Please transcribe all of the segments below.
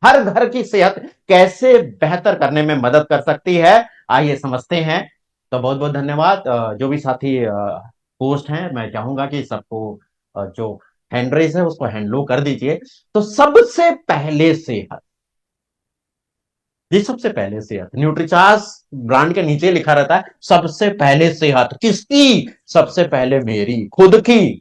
हर घर की सेहत कैसे बेहतर करने में मदद कर सकती है, आइए समझते हैं। तो बहुत बहुत धन्यवाद। जो भी साथी पोस्ट हैं, मैं चाहूंगा कि सबको जो हैंड रेस है उसको हैंड लो कर दीजिए। तो सबसे पहले सेहत, जी सबसे पहले सेहत, न्यूट्रीचार्ज ब्रांड के नीचे लिखा रहता है सबसे पहले सेहत किसकी? सबसे पहले मेरी खुद की।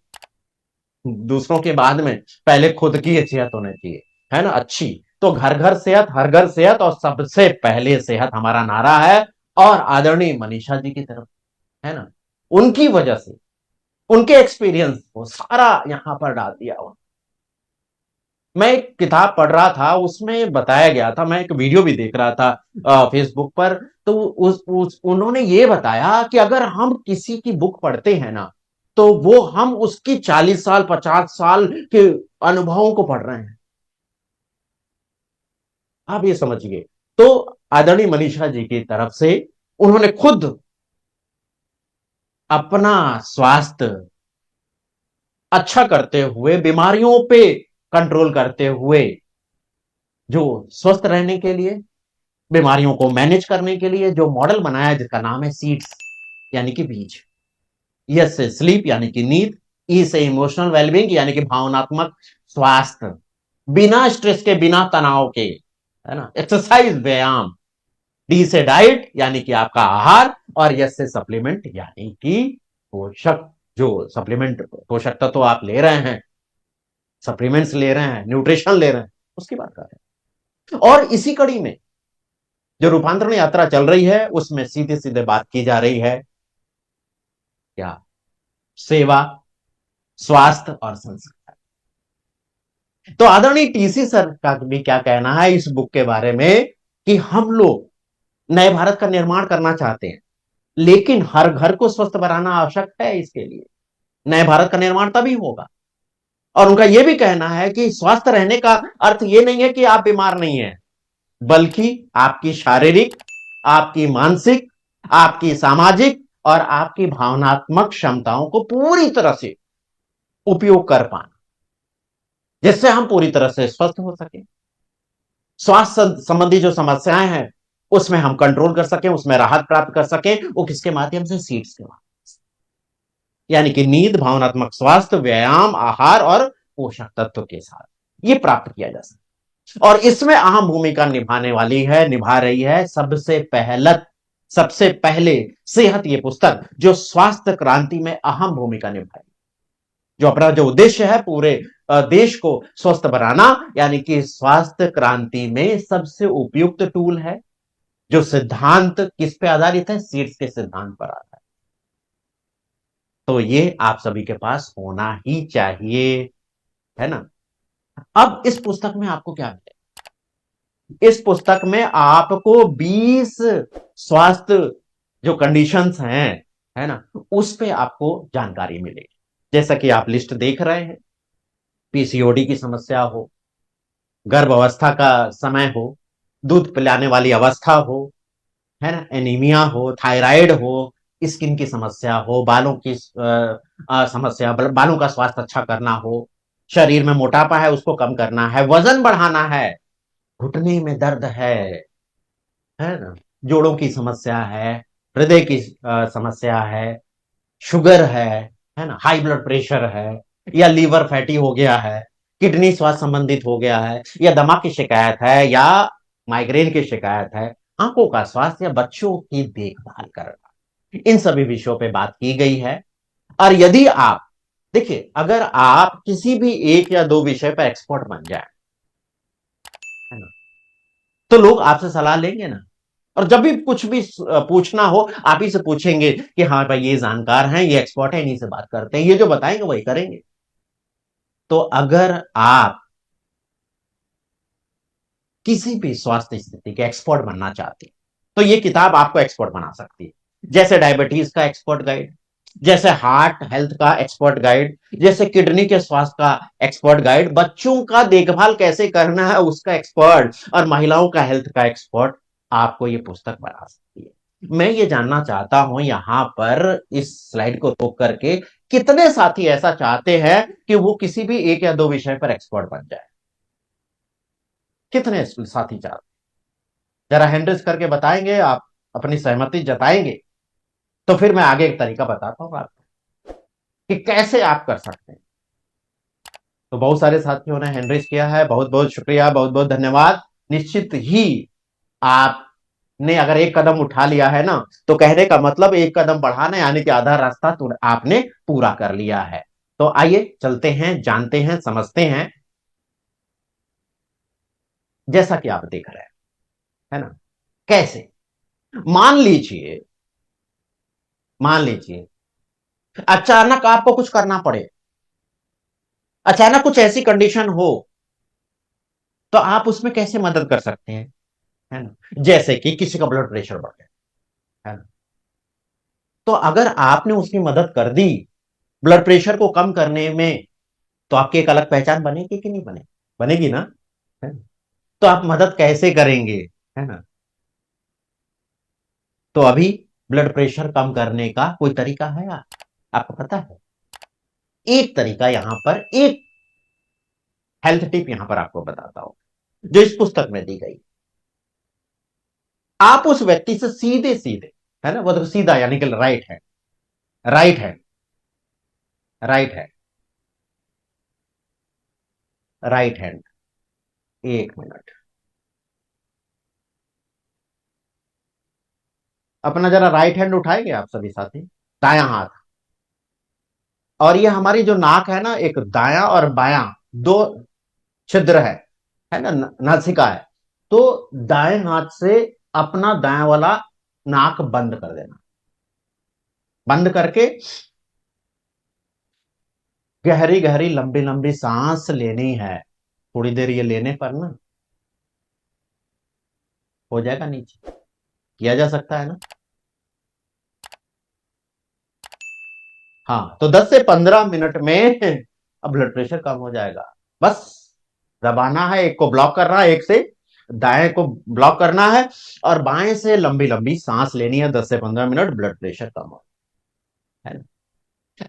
दूसरों के बाद में पहले खुद की सेहत होनी चाहिए, है ना, अच्छी। तो घर घर सेहत, हर घर सेहत, और सबसे पहले सेहत हमारा नारा है। और आदरणीय मनीषा जी की तरफ, है ना, उनकी वजह से, उनके एक्सपीरियंस को सारा यहां पर डाल दिया हुआ। मैं एक किताब पढ़ रहा था, उसमें बताया गया था, मैं एक वीडियो भी देख रहा था फेसबुक पर। तो उन्होंने ये बताया कि अगर हम किसी की बुक पढ़ते हैं ना, तो वो हम उसकी 40 साल 50 साल के अनुभवों को पढ़ रहे हैं। आप ये समझिए। तो आदरणीय मनीषा जी की तरफ से उन्होंने खुद अपना स्वास्थ्य अच्छा करते हुए, बीमारियों पे कंट्रोल करते हुए, जो स्वस्थ रहने के लिए, बीमारियों को मैनेज करने के लिए जो मॉडल बनाया, जिसका नाम है सीड्स, यानी कि बीज। यस से स्लीप यानी कि नींद, ई से इमोशनल वेलबींग यानी कि भावनात्मक स्वास्थ्य, बिना स्ट्रेस के, बिना तनाव के, है ना, एक्सरसाइज व्यायाम, डी से डाइट यानी कि आपका आहार, और यस से सप्लीमेंट यानी कि पोषक, जो सप्लीमेंट पोषक तत्व तो आप ले रहे हैं, सप्लीमेंट्स ले रहे हैं, न्यूट्रिशन ले रहे हैं, उसकी बात कर रहे हैं। और इसी कड़ी में जो रूपांतरण यात्रा चल रही है, उसमें सीधे सीधे बात की जा रही है क्या? सेवा, स्वास्थ्य और संस्कार। तो आदरणीय टीसी सर का भी क्या कहना है इस बुक के बारे में, कि हम लोग नए भारत का निर्माण करना चाहते हैं, लेकिन हर घर को स्वस्थ बनाना आवश्यक है। इसके लिए नए भारत का निर्माण तभी होगा। और उनका यह भी कहना है कि स्वस्थ रहने का अर्थ यह नहीं है कि आप बीमार नहीं हैं, बल्कि आपकी शारीरिक, आपकी मानसिक, आपकी सामाजिक और आपकी भावनात्मक क्षमताओं को पूरी तरह से उपयोग कर पाना, जिससे हम पूरी तरह से स्वस्थ हो सके। स्वास्थ्य संबंधी जो समस्याएं हैं उसमें हम कंट्रोल कर सकें, उसमें राहत प्राप्त कर सकें, वो किसके माध्यम से? सीड्स के माध्यम, यानी कि नींद, भावनात्मक स्वास्थ्य, व्यायाम, आहार और पोषक तत्व के साथ ये प्राप्त किया जा सकता। और इसमें अहम भूमिका निभाने वाली है, निभा रही है सबसे पहले सेहत, ये पुस्तक जो स्वास्थ्य क्रांति में अहम भूमिका निभाई, जो अपना जो उद्देश्य है पूरे देश को स्वस्थ बनाना, यानी कि स्वास्थ्य क्रांति में सबसे उपयुक्त टूल है। जो सिद्धांत किस पे आधारित है? सीड्स के सिद्धांत पर आधारित। तो ये आप सभी के पास होना ही चाहिए, है ना। अब इस पुस्तक में आपको क्या मिलेगा? इस पुस्तक में आपको 20 स्वास्थ्य जो कंडीशंस हैं, है ना, उस पे आपको जानकारी मिलेगी। जैसा कि आप लिस्ट देख रहे हैं, पीसीओडी की समस्या हो, गर्भ अवस्था का समय हो, दूध पिलाने वाली अवस्था हो, है ना, एनीमिया हो, थायराइड हो, स्किन की समस्या हो, बालों की समस्या, बालों का स्वास्थ्य अच्छा करना हो, शरीर में मोटापा है उसको कम करना है, वजन बढ़ाना है, घुटने में दर्द है ना, जोड़ों की समस्या है, हृदय की समस्या है, शुगर है ना, हाई ब्लड प्रेशर है, या लीवर फैटी हो गया है, किडनी स्वास्थ्य संबंधित हो गया है, या दमा की शिकायत है, या माइग्रेन की शिकायत है, आंखों का स्वास्थ्य, या बच्चों की देखभाल करना, इन सभी विषयों पे बात की गई है। और यदि आप देखिए, अगर आप किसी भी एक या दो विषय पर एक्सपर्ट बन जाए, है ना, तो लोग आपसे सलाह लेंगे ना। और जब भी कुछ भी पूछना हो, आप ही से पूछेंगे कि हाँ भाई ये जानकार हैं, ये एक्सपर्ट है, इन्हीं से बात करते हैं, ये जो बताएंगे वही करेंगे। तो अगर आप किसी भी स्वास्थ्य स्थिति के एक्सपर्ट बनना चाहते हैं, तो ये किताब आपको एक्सपर्ट बना सकती है। जैसे डायबिटीज का एक्सपर्ट गाइड, जैसे हार्ट हेल्थ का एक्सपर्ट गाइड, जैसे किडनी के स्वास्थ्य का एक्सपर्ट गाइड, बच्चों का देखभाल कैसे करना है उसका एक्सपर्ट, और महिलाओं का हेल्थ का एक्सपर्ट, आपको ये पुस्तक बना सकती है। मैं ये जानना चाहता हूं यहां पर इस स्लाइड को रोक करके, कितने साथी ऐसा चाहते हैं कि वो किसी भी एक या दो विषय पर एक्सपर्ट बन जाए? कितने साथी चाहते? जरा हैंड रेज करके बताएंगे, आप अपनी सहमति जताएंगे, तो फिर मैं आगे एक तरीका बताता हूं आपको कि कैसे आप कर सकते हैं। तो बहुत सारे साथियों ने हैंड रेज किया है, बहुत बहुत शुक्रिया, बहुत बहुत धन्यवाद। निश्चित ही आपने अगर एक कदम उठा लिया है ना, तो कहने का मतलब एक कदम बढ़ाना यानी कि आधा रास्ता तो आपने पूरा कर लिया है। तो आइए चलते हैं, जानते हैं, समझते हैं। जैसा कि आप देख रहे हैं, है ना, कैसे। मान लीजिए, मान लीजिए अचानक आपको कुछ करना पड़े, अचानक कुछ ऐसी कंडीशन हो, तो आप उसमें कैसे मदद कर सकते हैं, है ना। जैसे कि किसी का ब्लड प्रेशर बढ़ गया, है ना, तो अगर आपने उसकी मदद कर दी ब्लड प्रेशर को कम करने में, तो आपकी एक अलग पहचान बनेगी कि नहीं बनेगी? बनेगी ना, है ना? तो आप मदद कैसे करेंगे, है ना। तो अभी ब्लड प्रेशर कम करने का कोई तरीका है आपको पता है? एक तरीका यहां पर, एक हेल्थ टिप यहां पर आपको बताता हूं, जो इस पुस्तक में दी गई। आप उस व्यक्ति से सीधे सीधे, है ना, वो तो सीधा यानी कि राइट है, राइट है, राइट है, राइट हैंड, एक मिनट, अपना जरा राइट हैंड उठाएंगे आप सभी साथी, दायां हाथ। और ये हमारी जो नाक है ना, एक दायां और बायां दो छिद्र है ना, नासिका है। तो दाएं हाथ से अपना दाएं वाला नाक बंद कर देना, बंद करके गहरी गहरी लंबी लंबी सांस लेनी है। थोड़ी देर ये लेने पर ना हो जाएगा नीचे, किया जा सकता है ना। हाँ, तो 10 से 15 मिनट में अब ब्लड प्रेशर कम हो जाएगा। बस दबाना है, एक को ब्लॉक करना है, एक से दाएं को ब्लॉक करना है, और बाएं से लंबी लंबी सांस लेनी है। 10 से 15 मिनट, ब्लड प्रेशर कम हो, है ना।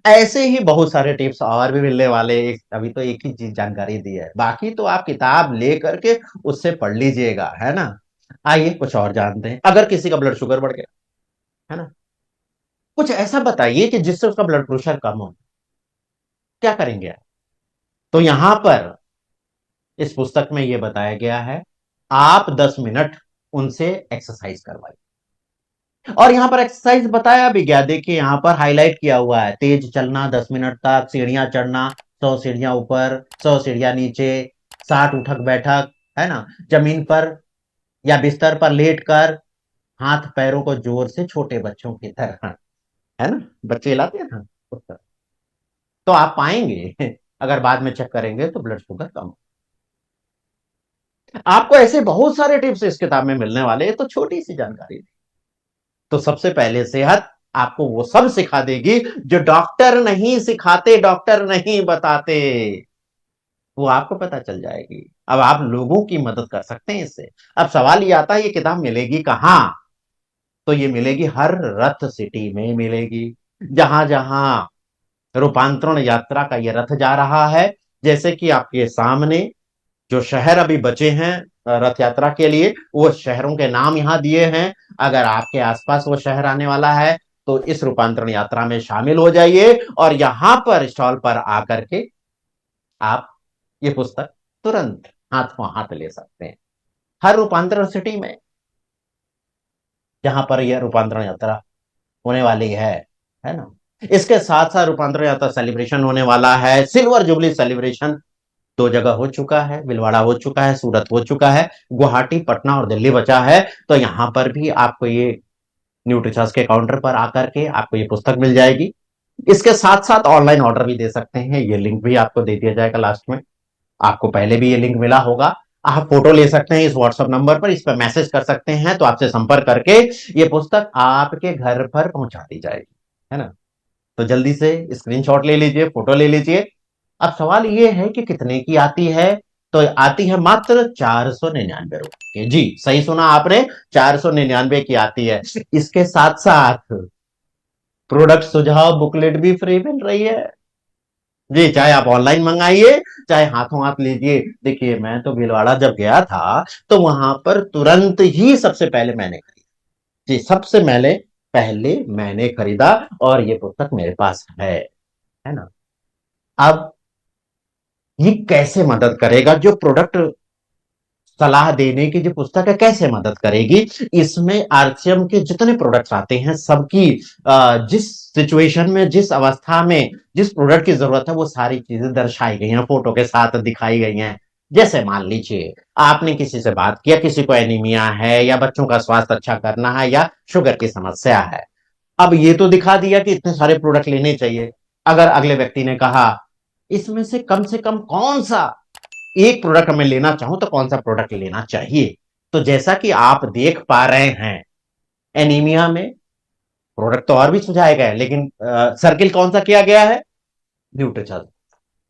ऐसे ही बहुत सारे टिप्स और भी मिलने वाले। अभी तो एक ही चीज जानकारी दी है, बाकी तो आप किताब ले करके उससे पढ़ लीजिएगा, है ना। आइए कुछ और जानते हैं। अगर किसी का ब्लड शुगर बढ़ गया, है ना, कुछ ऐसा बताइए कि जिससे उसका ब्लड प्रेशर कम हो, क्या करेंगे आप? तो यहां पर इस पुस्तक में यह बताया गया है, आप 10 मिनट उनसे एक्सरसाइज करवाइए। और यहां पर एक्सरसाइज बताया भी गया, देखिए यहां पर हाईलाइट किया हुआ है, तेज चलना 10 मिनट तक, सीढ़ियां चढ़ना 100 सीढ़ियां ऊपर, 100 सीढ़ियां नीचे, 60 उठक बैठक, है ना, जमीन पर या बिस्तर पर लेट कर हाथ पैरों को जोर से छोटे बच्चों की तरह, है ना, बच्चे हिलाते हैं ना उस तरह। तो आप पाएंगे अगर बाद में चेक करेंगे तो ब्लड शुगर कम। आपको ऐसे बहुत सारे टिप्स इस किताब में मिलने वाले हैं, तो छोटी सी जानकारी थी। तो सबसे पहले सेहत आपको वो सब सिखा देगी जो डॉक्टर नहीं सिखाते, डॉक्टर नहीं बताते, वो आपको पता चल जाएगी। अब आप लोगों की मदद कर सकते हैं इससे। अब सवाल ये आता है, ये किताब मिलेगी कहां? तो ये मिलेगी हर रथ सिटी में मिलेगी, जहां जहां रूपांतरण यात्रा का ये रथ जा रहा है। जैसे कि आपके सामने जो शहर अभी बचे हैं रथ यात्रा के लिए, वो शहरों के नाम यहां दिए हैं। अगर आपके आसपास वो शहर आने वाला है, तो इस रूपांतरण यात्रा में शामिल हो जाइए, और यहां पर स्टॉल पर आकर के आप ये पुस्तक तुरंत हाथों हाथ ले सकते हैं। हर रूपांतरण सिटी में जहां पर यह रूपांतरण यात्रा होने वाली है ना। इसके साथ साथ रूपांतरण यात्रा सेलिब्रेशन होने वाला है, सिल्वर जुबली सेलिब्रेशन 2 जगह हो चुका है, भीलवाड़ा हो चुका है, सूरत हो चुका है, गुवाहाटी, पटना और दिल्ली बचा है। तो यहां पर भी आपको ये न्यूट्रिचर्स के काउंटर पर आकर के आपको ये पुस्तक मिल जाएगी। इसके साथ साथ ऑनलाइन ऑर्डर भी दे सकते हैं, ये लिंक भी आपको दे दिया जाएगा लास्ट में। आपको पहले भी ये लिंक मिला होगा। आप फोटो ले सकते हैं इस व्हाट्सएप नंबर पर, इस पर मैसेज कर सकते हैं, तो आपसे संपर्क करके ये पुस्तक आपके घर पर पहुंचा दी जाएगी, है ना। तो जल्दी से स्क्रीनशॉट ले लीजिए, फोटो ले लीजिए। अब सवाल ये है कि कितने की आती है? तो आती है मात्र 499 रुपए की। जी सही सुना आपने, 499 की आती है। इसके साथ साथ प्रोडक्ट सुझाव बुकलेट भी फ्री मिल रही है। जी, चाहे आप ऑनलाइन मंगाइए, चाहे हाथों हाथ लीजिए। देखिए, मैं तो भीलवाड़ा जब गया था, तो वहां पर तुरंत ही सबसे पहले मैंने खरीदा। जी, सबसे पहले मैंने खरीदा, और ये पुस्तक मेरे पास है ना। अब ये कैसे मदद करेगा, जो प्रोडक्ट सलाह देने की जो पुस्तक है, कैसे मदद करेगी? इसमें आरसीएम के जितने प्रोडक्ट्स आते हैं, सबकी जिस सिचुएशन में, जिस अवस्था में जिस प्रोडक्ट की जरूरत है, वो सारी चीजें दर्शाई गई हैं, फोटो के साथ दिखाई गई हैं। जैसे मान लीजिए, आपने किसी से बात किया, किसी को एनीमिया है, या बच्चों का स्वास्थ्य अच्छा करना है, या शुगर की समस्या है। अब ये तो दिखा दिया कि इतने सारे प्रोडक्ट लेने चाहिए। अगर अगले व्यक्ति ने कहा, इसमें से कम कौन सा एक प्रोडक्ट मैं लेना चाहूं, तो कौन सा प्रोडक्ट लेना चाहिए? तो जैसा कि आप देख पा रहे हैं, एनीमिया में प्रोडक्ट तो और भी सुझाए गए, लेकिन सर्किल कौन सा किया गया है? न्यूट्रिचर्ज।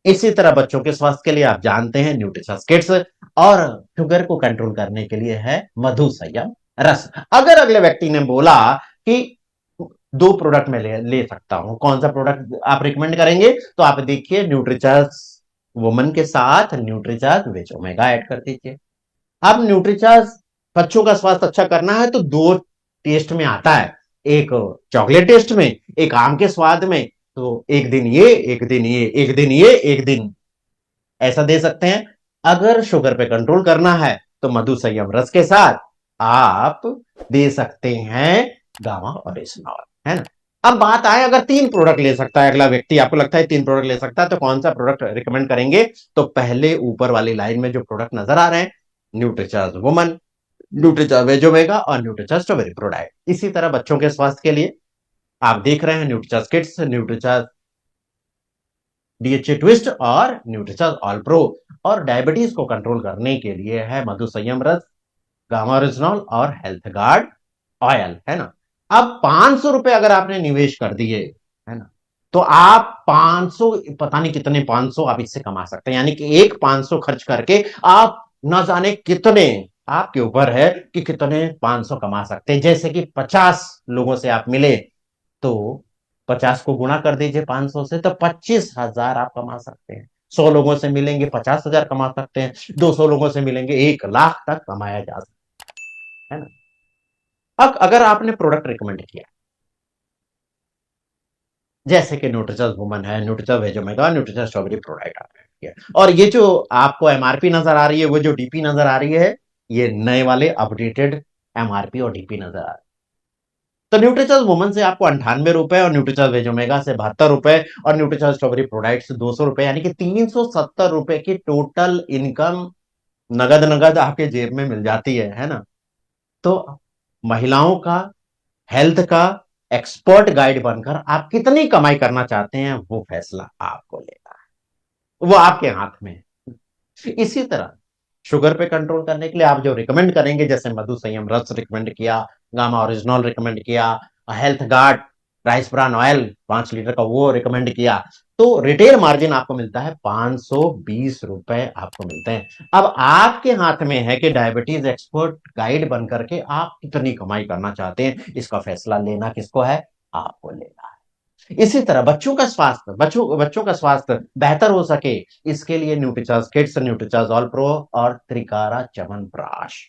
इसी तरह बच्चों के स्वास्थ्य के लिए आप जानते हैं, न्यूट्रिचर्ज किड्स। और शुगर को कंट्रोल करने के लिए है मधु संयम रस। अगर अगले व्यक्ति ने बोला कि दो प्रोडक्ट में ले सकता हूं, कौन सा प्रोडक्ट आप रिकमेंड करेंगे? तो आप देखिए, न्यूट्रिचार्ज वुमन के साथ न्यूट्रिचार्ज वेज ओमेगा ऐड कर दीजिए। अब न्यूट्रिचार्ज बच्चों का स्वास्थ्य अच्छा करना है, तो दो टेस्ट में आता है। एक चॉकलेट टेस्ट में, एक आम के स्वाद में। तो एक दिन ये, एक दिन ये, एक दिन ये, एक दिन ऐसा दे सकते हैं। अगर शुगर पे कंट्रोल करना है, तो मधु संयम रस के साथ आप दे सकते हैं गामा और इथेनॉल, है ना। अब बात आए, अगर तीन प्रोडक्ट ले सकता है अगला व्यक्ति, आपको लगता है तीन प्रोडक्ट ले सकता है, तो कौन सा प्रोडक्ट रिकमेंड करेंगे? तो पहले ऊपर वाली लाइन में जो प्रोडक्ट नजर आ रहे हैं, न्यूट्रिचार्ज वुमन, न्यूट्रिचार्ज वेजोमेगा, और न्यूट्रिचार्ज स्ट्रॉबेरी प्रोडाइट। इसी तरह बच्चों के स्वास्थ्य के लिए आप देख रहे हैं, न्यूट्रिचार्ज किड्स, न्यूट्रिचार्ज डीएचए ट्विस्ट, और न्यूट्रिचार्ज ऑल प्रो। और डायबिटीज को कंट्रोल करने के लिए है मधु संयम रस, गामा ओरिजिनल, और हेल्थ गार्ड ऑयल, है ना। अब 500 रुपए अगर आपने निवेश कर दिए, है ना, तो आप 500, पता नहीं कितने 500 आप इससे कमा सकते हैं। यानी कि एक 500 खर्च करके आप ना जाने कितने, आपके ऊपर है कि कितने 500 कमा सकते हैं। जैसे कि 50 लोगों से आप मिले, तो 50 को गुणा कर दीजिए 500 से, तो 25,000 आप कमा सकते हैं। 100 लोगों से मिलेंगे, 50,000 कमा सकते हैं। 200 लोगों से मिलेंगे, 1 लाख तक कमाया जा सकता है ना। अब अगर आपने प्रोडक्ट रिकमेंड किया, जैसे कि न्यूट्रिचर्ज वुमन है, न्यूट्रिचर्ज वेजोमेगा, न्यूट्रिचर्ज स्ट्रॉबेरी प्रोडक्ट आपने किया, और ये जो आपको एमआरपी नजर आ रही है, वो जो डीपी नजर आ रही है, ये नए वाले अपडेटेड एमआरपी और डीपी नजर आ रही है। तो न्यूट्रिचर्ज वुमन से आपको 98 रुपए, और न्यूट्रिचर्ज वेजोमेगा से 72 रुपए, और न्यूट्रिचर्ज स्ट्रॉबेरी प्रोडक्ट से 200 रुपए, यानी कि 370 रुपए की टोटल इनकम नगद नगद आपके जेब में मिल जाती है ना। तो महिलाओं का हेल्थ का एक्सपर्ट गाइड बनकर आप कितनी कमाई करना चाहते हैं, वो फैसला आपको लेना है, वो आपके हाथ में है। इसी तरह शुगर पे कंट्रोल करने के लिए आप जो रिकमेंड करेंगे, जैसे मधु संयम रस रिकमेंड किया, गामा ओरिजिनल रिकमेंड किया, health guard rice bran oil 5 litre का वो रिकमेंड किया, तो रिटेल मार्जिन आपको मिलता है 520 रुपए आपको मिलते हैं। अब आपके हाथ में है कि डायबिटीज एक्सपर्ट गाइड बन करके आप कितनी कमाई करना चाहते हैं। इसका फैसला लेना किसको है? आपको लेना है। इसी तरह बच्चों का स्वास्थ्य बेहतर हो सके, इसके लिए न्यूट्रिचार्ज किड्स, न्यूट्रिचार्ज ऑल प्रो, और त्रिकारा च्यवनप्राश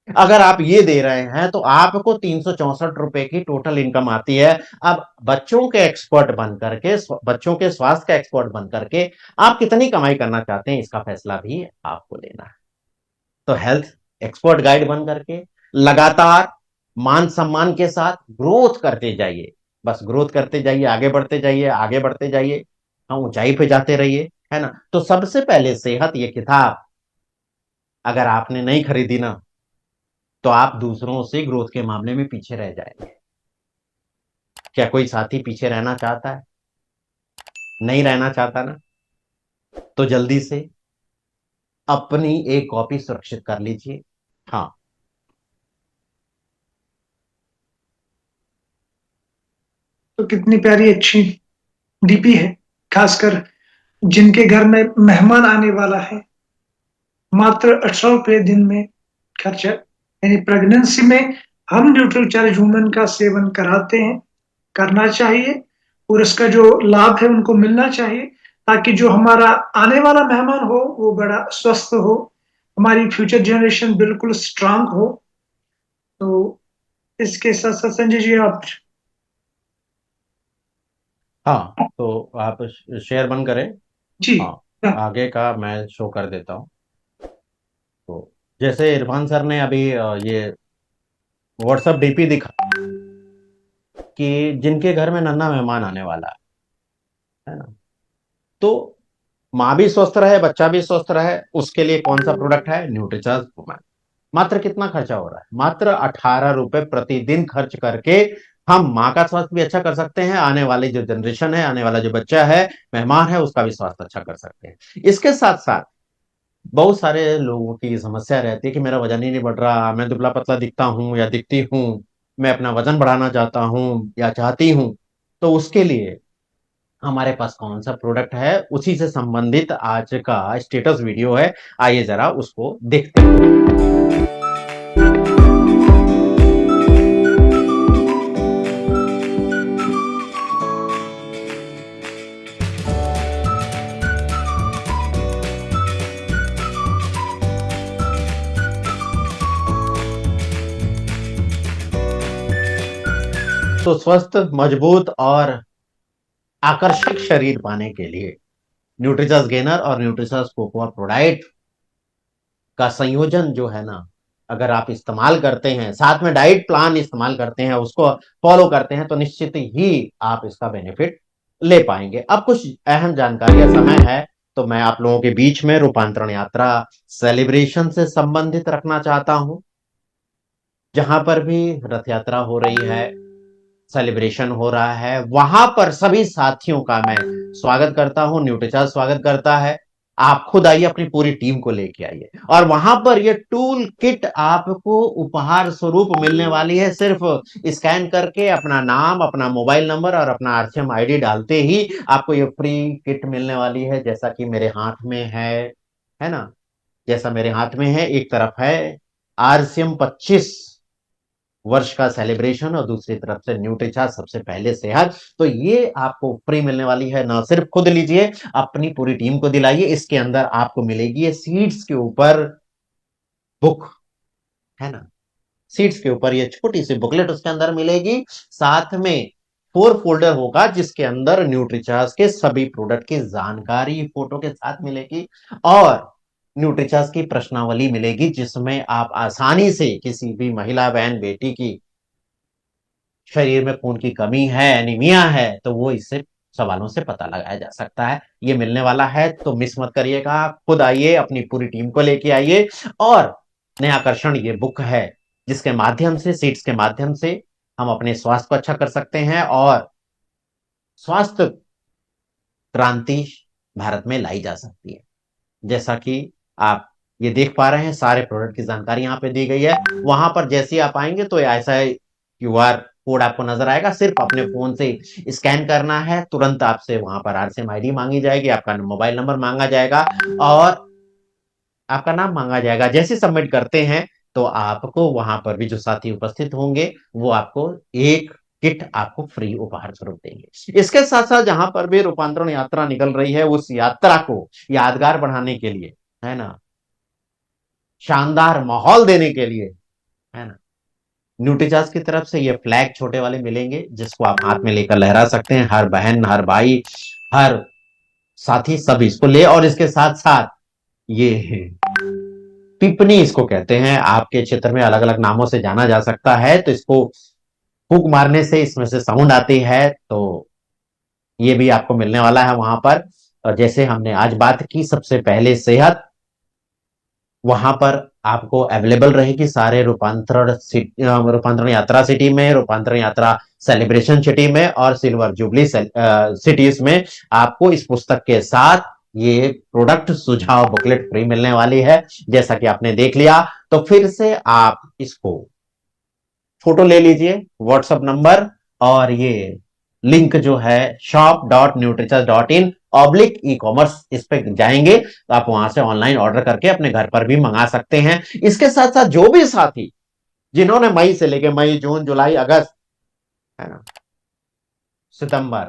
अगर आप ये दे रहे हैं, तो आपको 364 रुपए की टोटल इनकम आती है। अब बच्चों के एक्सपर्ट बन करके, बच्चों के स्वास्थ्य का एक्सपर्ट बन करके आप कितनी कमाई करना चाहते हैं, इसका फैसला भी आपको लेना है। तो हेल्थ एक्सपर्ट गाइड बन करके लगातार मान सम्मान के साथ ग्रोथ करते जाइए। बस ग्रोथ करते जाइए, आगे बढ़ते जाइए, आगे बढ़ते जाइए, हम ऊंचाई पे जाते रहिए, है ना। तो सबसे पहले सेहत, ये किताब अगर आपने नहीं खरीदी ना, तो आप दूसरों से ग्रोथ के मामले में पीछे रह जाएंगे। क्या कोई साथी पीछे रहना चाहता है? नहीं रहना चाहता ना। तो जल्दी से अपनी एक कॉपी सुरक्षित कर लीजिए। हाँ। तो कितनी प्यारी अच्छी डीपी है, खासकर जिनके घर में मेहमान आने वाला है। मात्र 18 रुपये दिन में खर्चा, यानी प्रेगनेंसी में हम न्यूट्रीचार्ज वुमेन का सेवन कराते हैं, करना चाहिए, और इसका जो लाभ है उनको मिलना चाहिए। ताकि जो हमारा आने वाला मेहमान हो वो बड़ा स्वस्थ हो, हमारी फ्यूचर जनरेशन बिल्कुल स्ट्रांग हो। तो इसके साथ साथ संजय जी आप। हाँ, तो आप शेयर बंद करें। जी। हाँ, हाँ। आगे का मैं शो कर देता हूँ। तो जैसे इरफान सर ने अभी ये व्हाट्सएप डीपी दिखा कि जिनके घर में नन्हा मेहमान आने वाला है ना, तो माँ भी स्वस्थ रहे, बच्चा भी स्वस्थ रहे, उसके लिए कौन सा प्रोडक्ट है? Nutricharge women. मात्र कितना खर्चा हो रहा है? मात्र 18 रुपए प्रतिदिन खर्च करके हम माँ का स्वास्थ्य भी अच्छा कर सकते हैं, आने वाली जो जनरेशन है, आने वाला जो बच्चा है, मेहमान है, उसका भी स्वास्थ्य अच्छा कर सकते हैं। इसके साथ साथ बहुत सारे लोगों की ये समस्या रहती है कि मेरा वजन ही नहीं बढ़ रहा, मैं दुबला पतला दिखता हूँ या दिखती हूँ, मैं अपना वजन बढ़ाना चाहता हूँ या चाहती हूँ। तो उसके लिए हमारे पास कौन सा प्रोडक्ट है, उसी से संबंधित आज का स्टेटस वीडियो है। आइए जरा उसको देखते हैं। तो स्वस्थ, मजबूत और आकर्षक शरीर पाने के लिए न्यूट्रीचर्स गेनर और न्यूट्रीचर्स कोकोआ प्रोडाइट का संयोजन जो है ना, अगर आप इस्तेमाल करते हैं, साथ में डाइट प्लान इस्तेमाल करते हैं, उसको फॉलो करते हैं, तो निश्चित ही आप इसका बेनिफिट ले पाएंगे। अब कुछ अहम जानकारी का समय है, तो मैं आप लोगों के बीच में रूपांतरण यात्रा सेलिब्रेशन से संबंधित रखना चाहता हूं। जहां पर भी रथ यात्रा हो रही है, सेलिब्रेशन हो रहा है, वहां पर सभी साथियों का मैं स्वागत करता हूं, न्यूट्रीचार्ज स्वागत करता है। आप खुद आइए, अपनी पूरी टीम को लेके आइए, और वहां पर ये टूल किट आपको उपहार स्वरूप मिलने वाली है। सिर्फ स्कैन करके अपना नाम, अपना मोबाइल नंबर और अपना आरसीएम आईडी डालते ही आपको ये फ्री किट मिलने वाली है। जैसा कि मेरे हाथ में है ना, जैसा मेरे हाथ में है, एक तरफ है आरसीएम 25 वर्ष का सेलिब्रेशन और दूसरी तरफ से न्यूट्रीचार्ज सबसे पहले सेहत। तो ये आपको फ्री मिलने वाली है। ना सिर्फ खुद लीजिए, अपनी पूरी टीम को दिलाइए। इसके अंदर आपको मिलेगी ये सीड्स के ऊपर बुक, है ना, सीड्स के ऊपर ये छोटी सी बुकलेट उसके अंदर मिलेगी। साथ में 4 फोल्डर होगा जिसके अंदर न्यूट्रीचार्ज के सभी प्रोडक्ट की जानकारी फोटो के साथ मिलेगी, और न्यूट्रीचार्ज की प्रश्नावली मिलेगी जिसमें आप आसानी से किसी भी महिला, बहन, बेटी की शरीर में खून की कमी है, एनीमिया है, तो वो इससे सवालों से पता लगाया जा सकता है। ये मिलने वाला है, तो मिस मत करिएगा। खुद आइए, अपनी पूरी टीम को लेके आइए। और नया आकर्षण ये बुक है जिसके माध्यम से, सीट्स के माध्यम से हम अपने स्वास्थ्य को अच्छा कर सकते हैं और स्वास्थ्य क्रांति भारत में लाई जा सकती है। जैसा कि आप ये देख पा रहे हैं, सारे प्रोडक्ट की जानकारी यहाँ पे दी गई है। वहां पर जैसे ही आप आएंगे तो ऐसा क्यूआर कोड आपको नजर आएगा, सिर्फ अपने फोन से स्कैन करना है, तुरंत आपसे वहां पर आरसीएम आईडी मांगी जाएगी, आपका मोबाइल नंबर मांगा जाएगा और आपका नाम मांगा जाएगा। जैसे सबमिट करते हैं तो आपको वहां पर भी जो साथी उपस्थित होंगे वो आपको एक किट आपको फ्री उपहार स्वरूप देंगे। इसके साथ साथ जहां पर भी रूपांतरण यात्रा निकल रही है, उस यात्रा को यादगार बढ़ाने के लिए, है ना, शानदार माहौल देने के लिए, है ना, न्यूट्रीचार्ज की तरफ से ये फ्लैग छोटे वाले मिलेंगे जिसको आप हाथ में लेकर लहरा सकते हैं। हर बहन, हर भाई, हर साथी सब इसको ले। और इसके साथ साथ ये पिपनी इसको कहते हैं, आपके क्षेत्र में अलग अलग नामों से जाना जा सकता है। तो इसको फूंक मारने से इसमें से साउंड आती है, तो ये भी आपको मिलने वाला है वहां पर। और जैसे हमने आज बात की सबसे पहले सेहत, वहां पर आपको अवेलेबल रहेगी सारे रूपांतरण यात्रा सिटी में, रूपांतरण यात्रा सेलिब्रेशन सिटी में और सिल्वर जुबली सिटीज में। आपको इस पुस्तक के साथ ये प्रोडक्ट सुझाव बुकलेट फ्री मिलने वाली है। जैसा कि आपने देख लिया, तो फिर से आप इसको फोटो ले लीजिए, व्हाट्सएप नंबर और ये लिंक जो है shop.nutrichas.in/e-commerce, इस पे जाएंगे तो आप वहां से ऑनलाइन ऑर्डर करके अपने घर पर भी मंगा सकते हैं। इसके साथ साथ जो भी साथी जिन्होंने मई से लेके मई, जून, जुलाई, अगस्त, है ना, सितंबर,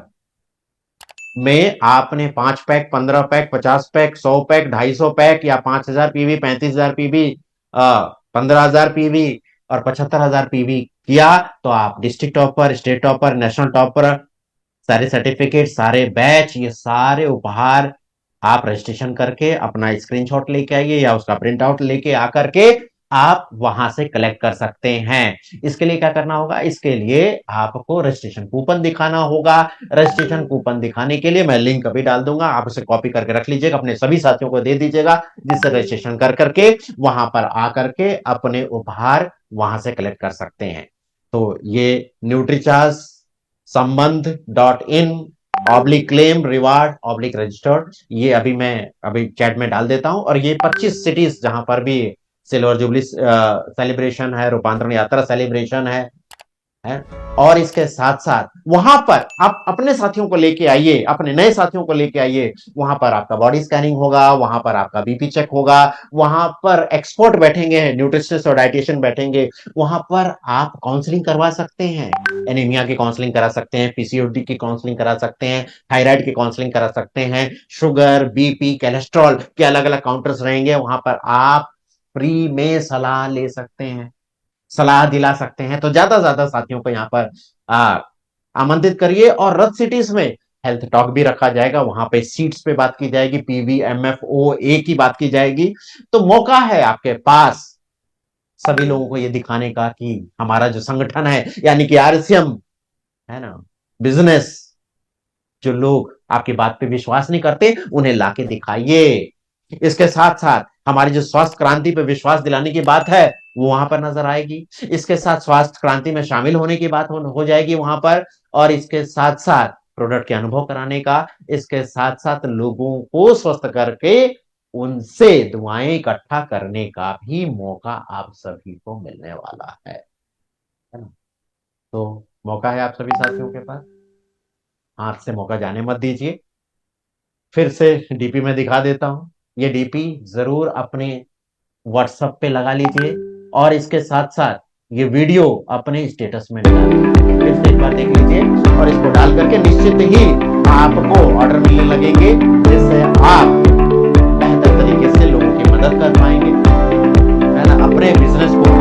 में आपने 5 pack, 15 pack, 50 pack, 100 pack, 250 pack या 5000 पीवी, 35,000 पीवी, 15,000 पीवी और 75,000 पीवी किया तो आप district topper, state topper, national topper, सारे सर्टिफिकेट, सारे बैच, ये सारे उपहार आप रजिस्ट्रेशन करके अपना स्क्रीनशॉट लेके आइए या उसका प्रिंट आउट लेके आकर के आप वहां से कलेक्ट कर सकते हैं। इसके लिए क्या करना होगा? इसके लिए आपको रजिस्ट्रेशन कूपन दिखाना होगा। रजिस्ट्रेशन कूपन दिखाने के लिए मैं लिंक अभी डाल दूंगा, आप उसे कॉपी करके रख लीजिएगा, अपने सभी साथियों को दे दीजिएगा, जिससे रजिस्ट्रेशन कर करके वहां पर आकर के अपने उपहार वहां से कलेक्ट कर सकते हैं। तो ये न्यूट्रीचार्ज संबंध .in /claim reward /registered, ये अभी चैट में डाल देता हूं। और ये 25 सिटीज जहां पर भी सिल्वर जुबली सेलिब्रेशन है, रूपांतरण यात्रा सेलिब्रेशन है। और इसके साथ साथ वहां पर आप अपने साथियों को लेके आइए, अपने नए साथियों को लेके आइए। वहां पर आपका बॉडी स्कैनिंग होगा, वहां पर आपका बीपी चेक होगा, वहां पर एक्सपर्ट बैठेंगे, न्यूट्रिशनिस्ट और डाइटिशियन बैठेंगे। वहां पर आप काउंसलिंग करवा सकते हैं, एनीमिया की काउंसलिंग करा सकते हैं, पीसीओडी की काउंसलिंग करा सकते हैं, थायराइड की काउंसलिंग करा सकते हैं, शुगर, बीपी, कोलेस्ट्रॉल के अलग अलग काउंटर्स रहेंगे। वहां पर आप फ्री में सलाह ले सकते हैं, सलाह दिला सकते हैं। तो ज्यादा ज्यादा साथियों को यहां पर आमंत्रित करिए। और रथ सिटीज में हेल्थ टॉक भी रखा जाएगा, वहां पे सीट्स पे बात की जाएगी, PVMFOA की बात की जाएगी। तो मौका है आपके पास सभी लोगों को यह दिखाने का कि हमारा जो संगठन है, यानी कि RCM है ना, बिजनेस, जो लोग आपकी बात पे विश्वास नहीं करते उन्हें लाके दिखाइए। इसके साथ साथ हमारी जो स्वास्थ्य क्रांति पे विश्वास दिलाने की बात है वो वहां पर नजर आएगी। इसके साथ स्वास्थ्य क्रांति में शामिल होने की बात हो जाएगी वहां पर। और इसके साथ साथ प्रोडक्ट के अनुभव कराने का, इसके साथ साथ लोगों को स्वस्थ करके उनसे दुआएं इकट्ठा करने का भी मौका आप सभी को मिलने वाला है ना। तो मौका है आप सभी साथियों के पास, हाथ से मौका जाने मत दीजिए। फिर से डीपी में दिखा देता हूं, ये डीपी जरूर अपने व्हाट्सएप पे लगा लीजिए और इसके साथ साथ ये वीडियो अपने स्टेटस में डालिए। फिर से एक बार देख लीजिए और इसको डाल करके निश्चित ही आपको ऑर्डर मिलने लगेंगे, जिससे आप बेहतर तरीके से लोगों की मदद कर पाएंगे, है ना, अपने बिजनेस को